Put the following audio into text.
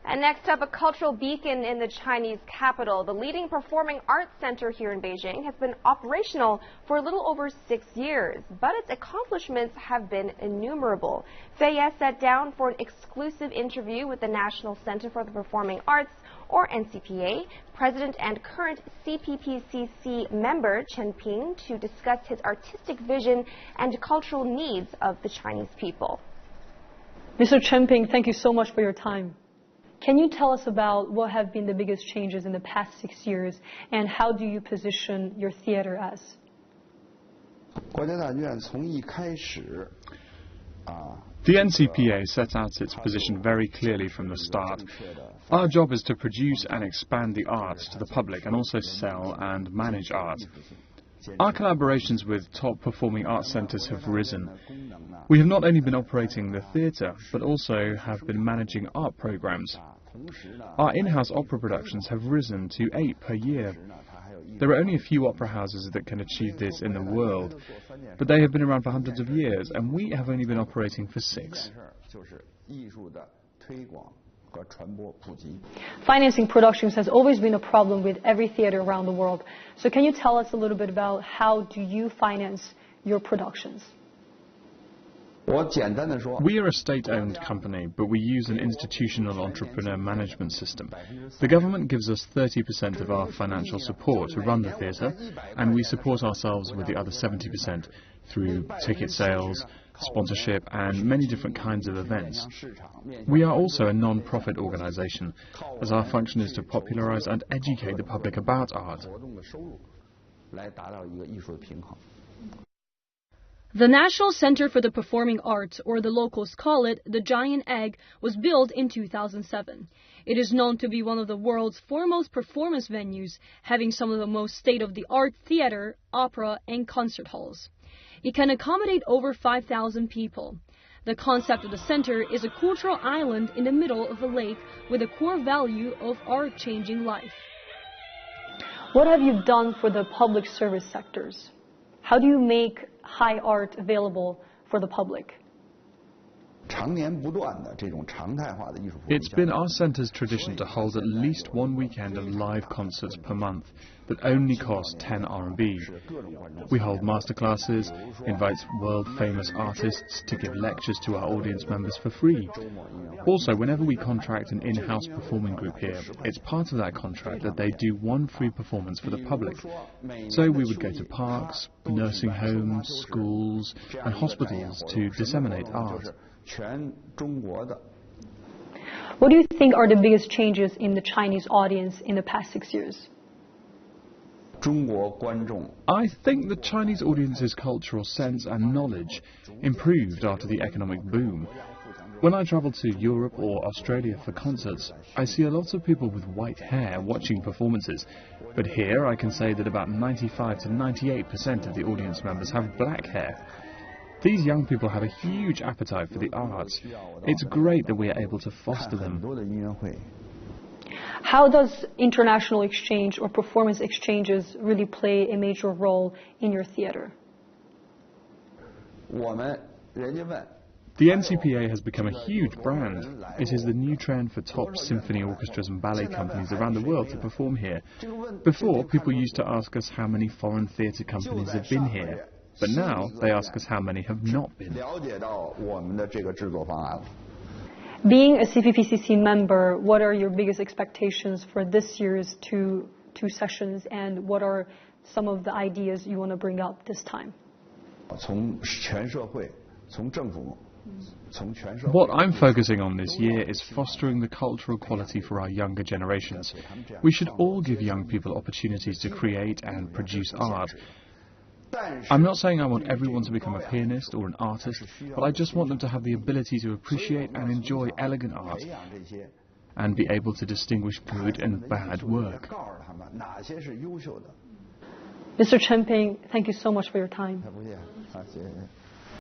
And next up, a cultural beacon in the Chinese capital. The leading performing arts center here in Beijing has been operational for a little over 6 years, but its accomplishments have been innumerable. Fei Ye sat down for an exclusive interview with the National Center for the Performing Arts, or NCPA, President and current CPPCC member Chen Ping, to discuss his artistic vision and cultural needs of the Chinese people. Mr. Chen Ping, thank you so much for your time. Can you tell us about what have been the biggest changes in the past 6 years, and how do you position your theater as? The NCPA set out its position very clearly from the start. Our job is to produce and expand the arts to the public and also sell and manage art. Our collaborations with top performing arts centres have risen. We have not only been operating the theatre, but also have been managing art programmes. Our in-house opera productions have risen to 8 per year. There are only a few opera houses that can achieve this in the world, but they have been around for hundreds of years, and we have only been operating for 6. Financing productions has always been a problem with every theater around the world. So can you tell us a little bit about how do you finance your productions? We are a state-owned company, but we use an institutional entrepreneur management system. The government gives us 30% of our financial support to run the theatre, and we support ourselves with the other 70% through ticket sales, sponsorship, and many different kinds of events. We are also a non-profit organisation, as our function is to popularise and educate the public about art. The National Center for the Performing Arts, or the locals call it the Giant Egg, was built in 2007. It is known to be one of the world's foremost performance venues, having some of the most state-of-the-art theater, opera, and concert halls. It can accommodate over 5,000 people. The concept of the center is a cultural island in the middle of a lake with a core value of art changing life. What have you done for the public service sectors? How do you make high art available for the public? It's been our centre's tradition to hold at least one weekend of live concerts per month that only cost 10 RMB. We hold masterclasses, invite world-famous artists to give lectures to our audience members for free. Also, whenever we contract an in-house performing group here, it's part of that contract that they do one free performance for the public. So we would go to parks, nursing homes, schools, and hospitals to disseminate art. What do you think are the biggest changes in the Chinese audience in the past 6 years? I think the Chinese audience's cultural sense and knowledge improved after the economic boom. When I travel to Europe or Australia for concerts, I see a lot of people with white hair watching performances. But here I can say that about 95 to 98% of the audience members have black hair. These young people have a huge appetite for the arts. It's great that we are able to foster them. How does international exchange or performance exchanges really play a major role in your theater? The NCPA has become a huge brand. It is the new trend for top symphony orchestras and ballet companies around the world to perform here. Before, people used to ask us how many foreign theatre companies have been here. But now, they ask us how many have not been. Being a CPPCC member, what are your biggest expectations for this year's two sessions, and what are some of the ideas you want to bring up this time? What I'm focusing on this year is fostering the cultural quality for our younger generations. We should all give young people opportunities to create and produce art. I'm not saying I want everyone to become a pianist or an artist, but I just want them to have the ability to appreciate and enjoy elegant art and be able to distinguish good and bad work. Mr. Chen Ping, thank you so much for your time.